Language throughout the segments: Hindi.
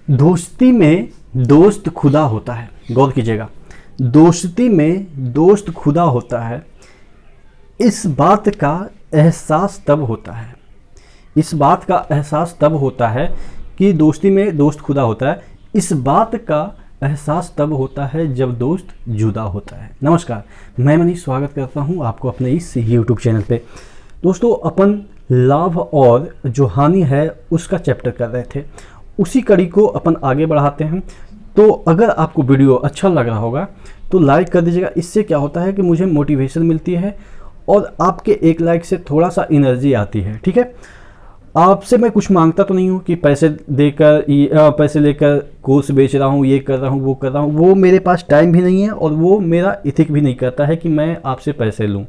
दोस्ती में दोस्त खुदा होता है। गौर कीजिएगा, दोस्ती में दोस्त खुदा होता है। इस बात का एहसास तब होता है, इस बात का एहसास तब होता है कि दोस्ती में दोस्त खुदा होता है। इस बात का एहसास तब होता है जब दोस्त जुदा होता है। नमस्कार, मैं मनीष स्वागत करता हूं आपको अपने इस यूट्यूब चैनल पे। दोस्तों, अपन लाभ और जो हानि है उसका चैप्टर कर रहे थे, उसी कड़ी को अपन आगे बढ़ाते हैं। तो अगर आपको वीडियो अच्छा लग रहा होगा तो लाइक कर दीजिएगा। इससे क्या होता है कि मुझे मोटिवेशन मिलती है और आपके एक लाइक से थोड़ा सा एनर्जी आती है। ठीक है, आपसे मैं कुछ मांगता तो नहीं हूँ कि पैसे लेकर कोर्स बेच रहा हूँ, ये कर रहा हूँ, वो कर रहा हूँ। वो मेरे पास टाइम भी नहीं है और वो मेरा इथिक भी नहीं करता है कि मैं आपसे पैसे लूँ,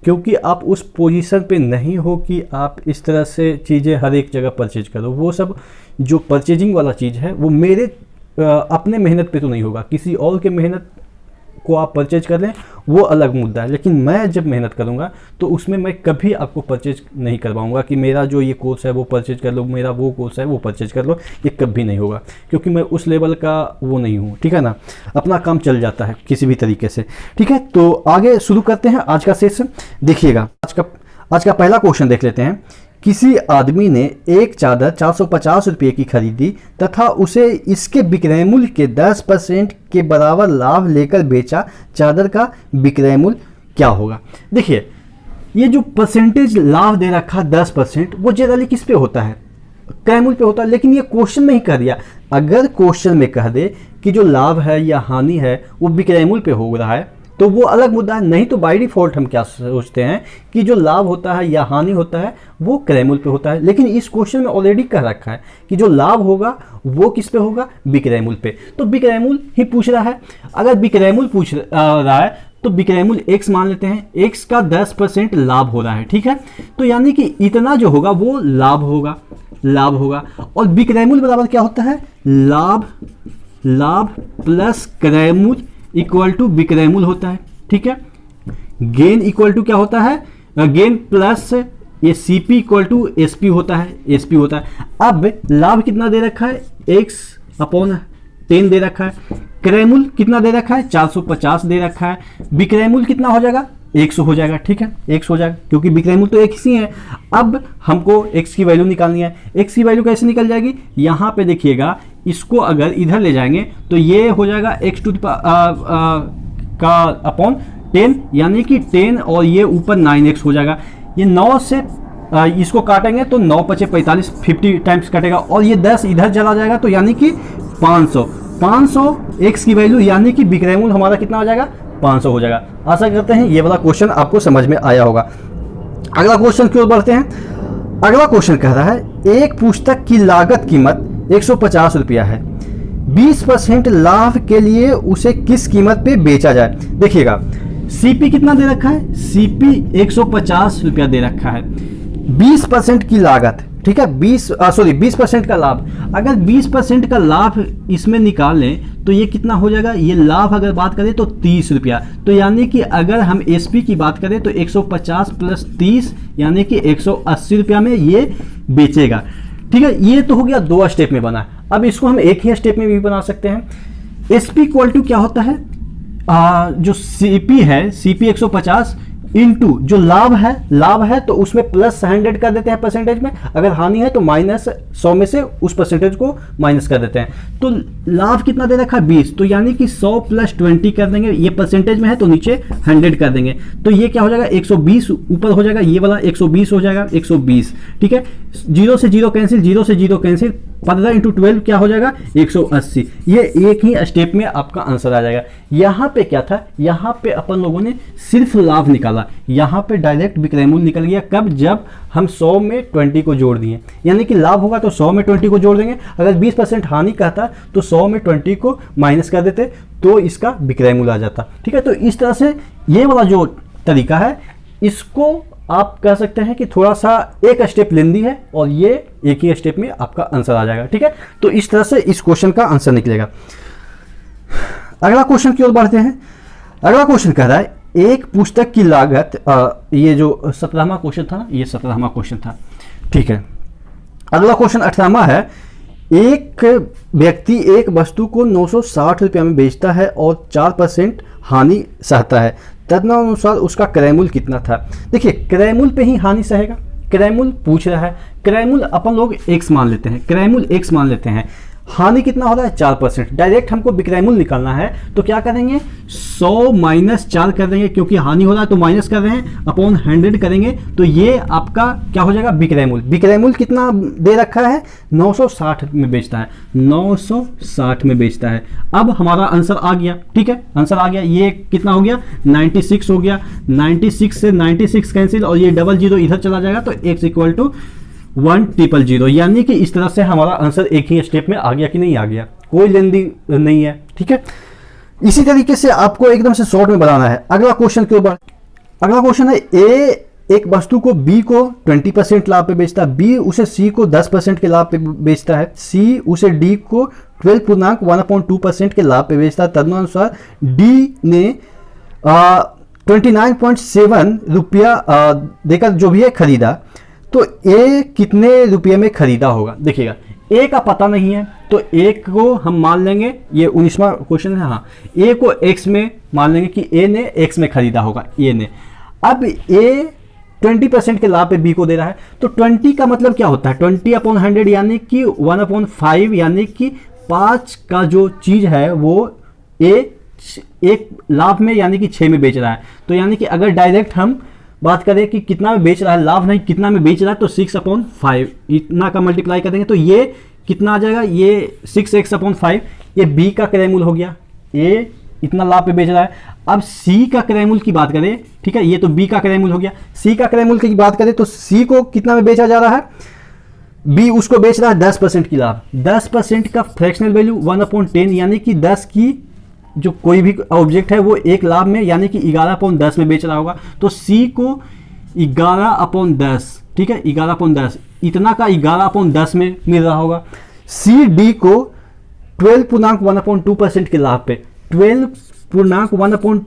क्योंकि आप उस पोजीशन पे नहीं हो कि आप इस तरह से चीज़ें हर एक जगह परचेज करो। वो सब जो परचेजिंग वाला चीज़ है वो मेरे अपने मेहनत पे तो नहीं होगा, किसी और के मेहनत को आप परचेज कर लें वो अलग मुद्दा है। लेकिन मैं जब मेहनत करूंगा तो उसमें मैं कभी आपको परचेज नहीं करवाऊंगा कि मेरा जो ये कोर्स है वो परचेज कर लो, मेरा वो कोर्स है वो परचेज कर लो। ये कभी नहीं होगा, क्योंकि मैं उस लेवल का वो नहीं हूँ। ठीक है ना, अपना काम चल जाता है किसी भी तरीके से। ठीक है, तो आगे शुरू करते हैं आज का सेशन। देखिएगा, आज का पहला क्वेश्चन देख लेते हैं। किसी आदमी ने एक चादर 450 रुपये की खरीदी तथा उसे इसके विक्रय मूल्य के 10% के बराबर लाभ लेकर बेचा। चादर का विक्रय मूल्य क्या होगा? देखिए, ये जो परसेंटेज लाभ दे रखा 10%, वो जनरली किस पे होता है? क्रय मूल्य पे होता है। लेकिन ये क्वेश्चन में ही कह दिया। अगर क्वेश्चन में कह दे कि जो लाभ है या हानि है वो विक्रय मूल्य पे हो रहा है तो वो अलग मुद्दा है। नहीं तो बाय डिफॉल्ट हम क्या सोचते हैं कि जो लाभ होता है या हानि होता है वो क्रय मूल्य पे होता है। लेकिन इस क्वेश्चन में ऑलरेडी कह रखा है कि जो लाभ होगा वो किस पे होगा? विक्रय मूल्य पे। तो विक्रय मूल्य ही पूछ रहा है। अगर विक्रय मूल्य पूछ रहा है तो विक्रय मूल्य x मान लेते हैं। x का 10% लाभ हो रहा है। ठीक है, तो यानी कि इतना जो होगा वो लाभ होगा। और विक्रय मूल्य बराबर क्या होता है? लाभ प्लस क्रय मूल्य इक्वल टू विक्रय मूल्य होता है। ठीक है, गेन इक्वल टू क्या होता है? गेन प्लस ये सीपी इक्वल टू एसपी होता है। अब लाभ कितना दे रखा है? x/10 दे रखा है। क्रय मूल्य कितना दे रखा है? 450 दे रखा है। विक्रय मूल्य कितना हो जाएगा? 100 हो जाएगा। ठीक है, 100 हो जाएगा, क्योंकि विक्रय मूल्य तो एक ही है। अब हमको x की वैल्यू निकालनी है। x की वैल्यू कैसे निकल जाएगी? यहाँ पे देखिएगा, इसको अगर इधर ले जाएंगे तो ये हो जाएगा x का /10, यानी कि 10 और ये ऊपर 9x हो जाएगा। ये 9 से इसको काटेंगे तो 9 × 5 = 45, 50 टाइम्स कटेगा और ये 10 इधर चला जाएगा तो यानी कि 500 x की वैल्यू, यानी कि विक्रय मूल्य हमारा कितना हो जाएगा? 500 हो जाएगा। आशा करते हैं ये वाला क्वेश्चन आपको समझ में आया होगा। अगला क्वेश्चन की ओर बढ़ते हैं। अगला क्वेश्चन कह रहा है एक पुस्तक की लागत कीमत 150 रुपया है। 20% लाभ के लिए उसे किस कीमत पे बेचा जाए? देखिएगा, सीपी कितना दे रखा है? सीपी 150 रुपया दे रखा है। 20% की लागत, ठीक है, 20% का लाभ। अगर 20% का लाभ इसमें निकाल लें तो ये कितना हो जाएगा? ये लाभ अगर बात करें तो 30 रुपया। तो यानी कि अगर हम एसपी की बात करें तो 150 + 30 यानी कि 180 रुपया में ये बेचेगा। ठीक है, ये तो हो गया 2 स्टेप में बना। अब इसको हम एक ही स्टेप में भी बना सकते हैं। एसपी इक्वल टू क्या होता है? जो सीपी है, सीपी 150 इनटू जो लाभ है तो उसमें +100 कर देते हैं परसेंटेज में। अगर हानि है तो -100 में से उस परसेंटेज को माइनस कर देते हैं। तो लाभ कितना दे रखा है? 20, तो यानी कि 100 + 20 कर देंगे। ये परसेंटेज में है तो नीचे 100 कर देंगे, तो ये क्या हो जाएगा? 120 ऊपर हो जाएगा, ये वाला 120 हो जाएगा, 120। ठीक है, 0 से 0 कैंसिल, 0 से 0 कैंसिल, 15 × 12 क्या हो जाएगा? 180। ये एक ही स्टेप में आपका आंसर आ जाएगा। यहाँ पे क्या था? यहाँ पे अपन लोगों ने सिर्फ लाभ निकाला, यहाँ पे डायरेक्ट विक्रय मूल्य निकल गया। कब? जब हम 100 में 20 को जोड़ दिए, यानी कि लाभ होगा तो 100 में 20 को जोड़ देंगे। अगर 20% हानि का था तो 100 में 20 को माइनस कर देते तो इसका विक्रय मूल्य आ जाता। ठीक है, तो इस तरह से ये वाला जो तरीका है इसको आप कह सकते हैं कि थोड़ा सा एक स्टेप लेंदी है और ये एक ही स्टेप में आपका आंसर आ जाएगा। ठीक है, तो इस तरह से इस क्वेश्चन का आंसर निकलेगा। अगला क्वेश्चन की ओर बढ़ते हैं। अगला क्वेश्चन कह रहा है एक पुस्तक की लागत, ये जो 17वां क्वेश्चन था ना, ये 17वां क्वेश्चन था। ठीक है, अगला क्वेश्चन 18वां है। एक व्यक्ति एक वस्तु को 960 रुपये में बेचता है और 4% हानि सहता है, तदनुसार उसका क्रय मूल्य कितना था। देखिए क्रय मूल्य पे ही हानि सहेगा, क्रय मूल्य पूछ रहा है, क्रय मूल्य अपन लोग x मान लेते हैं, क्रय मूल्य x मान लेते हैं, हानि कितना हो रहा है 4%। डायरेक्ट हमको विक्रय मूल्य निकालना है तो क्या करेंगे 100 माइनस 4 कर देंगे, क्योंकि हानि हो रहा है तो माइनस कर रहे हैं, अपॉन 100 करेंगे तो ये आपका क्या हो जाएगा विक्रय मूल्य। विक्रय मूल्य कितना दे रखा है 960 में बेचता है, 960 में बेचता है। अब हमारा आंसर आ गया, ठीक है आंसर आ गया, ये कितना हो गया 96 हो गया, 96 से 96 कैंसिल और ये 00 इधर चला जाएगा तो x इक्वल टू 1000, यानी कि इस तरह से हमारा आंसर एक ही स्टेप में आ गया कि नहीं आ गया, कोई लेंदी नहीं है, ठीक है। इसी तरीके से आपको एकदम से शॉर्ट में बनाना है। अगला क्वेश्चन के ऊपर, अगला क्वेश्चन है ए एक वस्तु को बी को 20% लाभ पे बेचता है, बी उसे सी को 10% के लाभ पे बेचता है, सी उसे डी को 12.1/2% के लाभ पे बेचता है, तदनुसार डी ने 29.7 रुपया देकर जो भी है खरीदा, तो ए कितने रुपये में खरीदा होगा। देखिएगा ए का पता नहीं है तो ए को हम मान लेंगे, ये 19वां क्वेश्चन है, हाँ ए को x में मान लेंगे कि ए ने x में खरीदा होगा, ए ने। अब ए 20% के लाभ पे बी को दे रहा है, तो 20 का मतलब क्या होता है 20/100 यानी कि 1/5, यानी कि 5 का जो चीज है वो ए एक लाभ में यानी कि 6 में बेच रहा है। तो यानी कि अगर डायरेक्ट हम बात करें कि कितना में बेच रहा है, लाभ नहीं कितना में बेच रहा है, तो 6/5 इतना का मल्टीप्लाई कर देंगे तो ये कितना आ जाएगा, ये 6x/5, ये बी का क्रय मूल्य हो गया, ए इतना लाभ पे बेच रहा है। अब सी का क्रय मूल्य की बात करें, ठीक है ये तो बी का क्रय मूल्य हो गया, सी का क्रय मूल्य की बात करें तो सी को कितना में बेचा जा रहा है, बी उसको बेच रहा है 10% की लाभ, 10% का फ्रैक्शनल वैल्यू 1/10, यानी कि 10 की जो कोई भी ऑब्जेक्ट है वो एक लाभ में यानी कि 11/10 में बेच रहा होगा, तो सी को 11/10, ठीक है 11/10 इतना का 11/10 में मिल रहा होगा। सी डी को 12.1/2% के लाभ पे, 12.1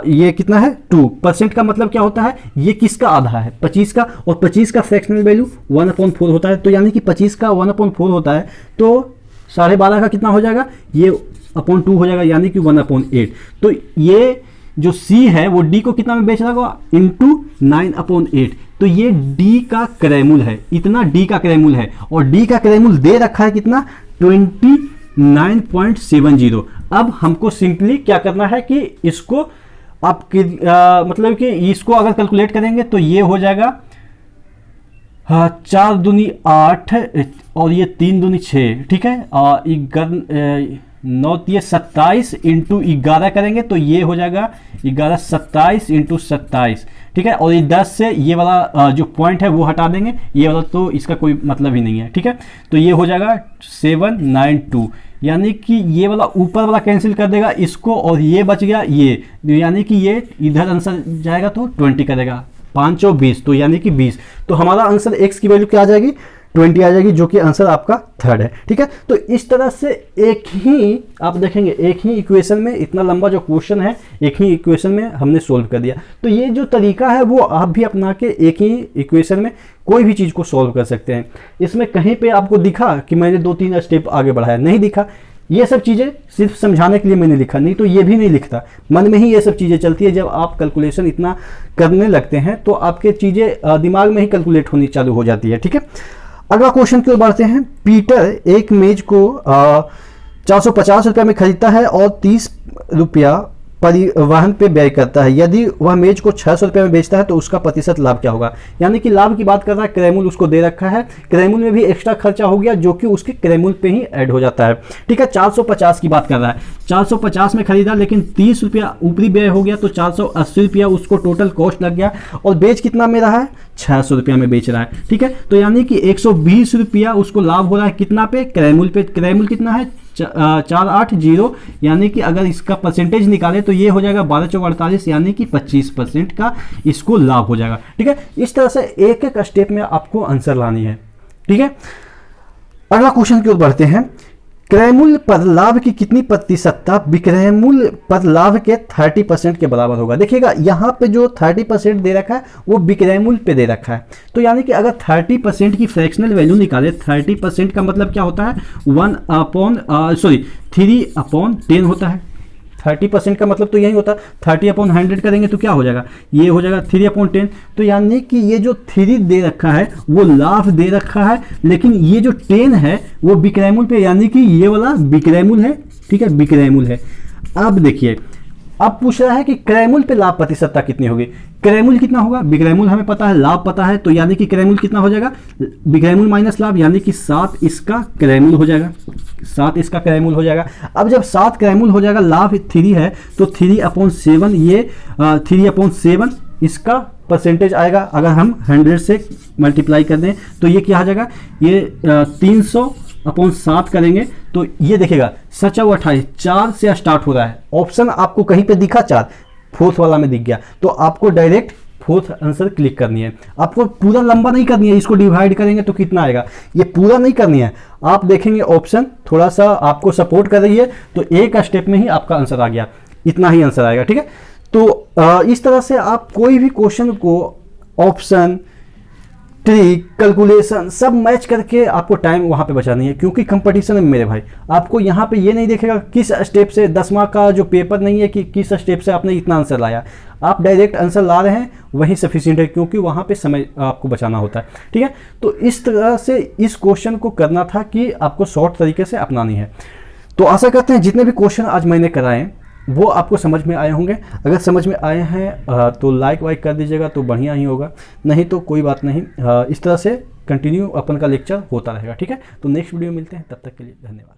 ये कितना है 2% का मतलब क्या होता है, ये किसका आधा है 25 का, और 25 का फ्रैक्शनल वैल्यू 1/4 होता है, तो यानी कि 25 का 1/4 होता है तो 12.5 का कितना हो जाएगा, ये /2 हो जाएगा यानी कि 1/8। तो ये जो C है वो D को कितना में बेच रहा होगा इंटू 9/8, तो ये D का क्रय मूल्य है, इतना D का क्रय मूल्य है, और D का क्रय मूल्य दे रखा है कितना 29.70। अब हमको सिंपली क्या करना है कि इसको आप मतलब कि इसको अगर कैलकुलेट करेंगे तो ये हो जाएगा 4 दूनी 8 और ये 3 दूनी 6, ठीक है 9 ये 27 इंटू 11 करेंगे तो ये हो जाएगा 11 27 इंटू 27, ठीक है, और ये 10 से ये वाला जो पॉइंट है वो हटा देंगे, ये वाला तो इसका कोई मतलब ही नहीं है, ठीक है, तो ये हो जाएगा 792, यानी कि ये वाला ऊपर वाला कैंसिल कर देगा इसको और ये बच गया ये, यानी कि ये इधर आंसर जाएगा तो 20 करेगा, 5 और 20 तो यानी कि 20, तो हमारा आंसर x की वैल्यू क्या आ जाएगी 20 आ जाएगी, जो कि आंसर आपका थर्ड है, ठीक है। तो इस तरह से एक ही आप देखेंगे एक ही इक्वेशन में इतना लंबा जो क्वेश्चन है एक ही इक्वेशन में हमने सोल्व कर दिया। तो ये जो तरीका है वो आप भी अपना के एक ही इक्वेशन में कोई भी चीज़ को सॉल्व कर सकते हैं। इसमें कहीं पे आपको दिखा कि मैंने 2-3 स्टेप आगे बढ़ाया, नहीं दिखा, ये सब चीज़ें सिर्फ समझाने के लिए मैंने लिखा, नहीं तो ये भी नहीं लिखता, मन में ही ये सब चीज़ें चलती है। जब आप कैलकुलेशन इतना करने लगते हैं तो आपके चीज़ें दिमाग में ही कैलकुलेट होनी चालू हो जाती है, ठीक है। अगला क्वेश्चन की ओर बढ़ते हैं। पीटर एक मेज को 450 रुपये में खरीदता है और 30 रुपया परिवहन पे व्यय करता है। यदि वह मेज को 600 रुपये में बेचता है तो उसका प्रतिशत लाभ क्या होगा। यानी कि लाभ की बात कर रहा है, क्रय मूल्य उसको दे रखा है, क्रय मूल्य में भी एक्स्ट्रा खर्चा हो गया जो कि उसके क्रय मूल्य पे ही ऐड हो जाता है, ठीक है। 450 की बात कर रहा है, 450 में खरीदा लेकिन 30 रुपया ऊपरी व्यय हो गया तो 480 रुपया उसको टोटल कॉस्ट लग गया, और बेच कितना में रहा है 600 रुपया में बेच रहा है, ठीक है। तो यानी कि 120 रुपया उसको लाभ हो रहा है कितना पे, क्रय मूल्य पे। क्रय मूल्य कितना है 480, यानी कि अगर इसका परसेंटेज निकाले तो ये हो जाएगा 12×48, यानी कि 25% का इसको लाभ हो जाएगा, ठीक है। इस तरह से एक एक स्टेप में आपको आंसर लानी है, ठीक है। अगला क्वेश्चन की ओर बढ़ते हैं। क्रय मूल्य पर लाभ की कितनी प्रतिशतता विक्रय मूल्य पर लाभ के 30% के बराबर होगा। देखिएगा यहाँ पे जो 30% दे रखा है वो विक्रय मूल्य पे दे रखा है, तो यानी कि अगर 30% की फ्रैक्शनल वैल्यू निकाले, 30% का मतलब क्या होता है 3/10 होता है। 30% का मतलब तो यही होता है, 30/100 करेंगे तो क्या हो जाएगा, ये हो जाएगा 3/10। तो यानी कि ये जो 3 दे रखा है वो लाभ दे रखा है, लेकिन ये जो 10 है वो विक्रय मूल्य पे, यानी कि ये वाला विक्रय मूल्य है, ठीक है, विक्रय मूल्य है। अब देखिए, अब पूछ रहा है कि क्रय मूल्य पे लाभ प्रतिशतता कितनी होगी। क्रय मूल्य कितना होगा, विक्रय मूल्य हमें पता है, लाभ पता है, तो यानी कि क्रय मूल्य कितना हो जाएगा, विक्रय मूल्य माइनस लाभ, यानी कि 7 इसका क्रय मूल्य हो जाएगा, 7 इसका क्रय मूल्य हो जाएगा। अब जब 7 क्रय मूल्य हो जाएगा, लाभ 3 है तो 3/7, ये 3/7 इसका परसेंटेज आएगा। अगर हम 100 से मल्टीप्लाई कर दें तो ये क्या आ जाएगा, ये 300/7 करेंगे तो ये देखिएगा 7×28, 4 से स्टार्ट हो रहा है। ऑप्शन आपको कहीं पे दिखा 4, फोर्थ वाला में दिख गया, तो आपको डायरेक्ट फोर्थ आंसर क्लिक करनी है। आपको पूरा लंबा नहीं करनी है, इसको डिवाइड करेंगे तो कितना आएगा, ये पूरा नहीं करनी है। आप देखेंगे ऑप्शन थोड़ा सा आपको सपोर्ट कर रही है, तो एक स्टेप में ही आपका आंसर आ गया, इतना ही आंसर आएगा, ठीक है। तो इस तरह से आप कोई भी क्वेश्चन को ऑप्शन, ट्रिक, कैलकुलेशन सब मैच करके आपको टाइम वहाँ पे बचानी है, क्योंकि कंपटीशन है मेरे भाई। आपको यहाँ पे ये नहीं देखेगा किस स्टेप से, 10वां का जो पेपर नहीं है कि किस स्टेप से आपने इतना आंसर लाया, आप डायरेक्ट आंसर ला रहे हैं वही सफिशिएंट है, क्योंकि वहाँ पे समय आपको बचाना होता है, ठीक है। तो इस तरह से इस क्वेश्चन को करना था कि आपको शॉर्ट तरीके से अपनानी है। तो आशा करते हैं जितने भी क्वेश्चन आज मैंने कराए वो आपको समझ में आए होंगे। अगर समझ में आए हैं तो लाइक वाइक कर दीजिएगा तो बढ़िया ही होगा, नहीं तो कोई बात नहीं। इस तरह से कंटिन्यू अपन का लेक्चर होता रहेगा, ठीक है। तो नेक्स्ट वीडियो मिलते हैं, तब तक के लिए धन्यवाद।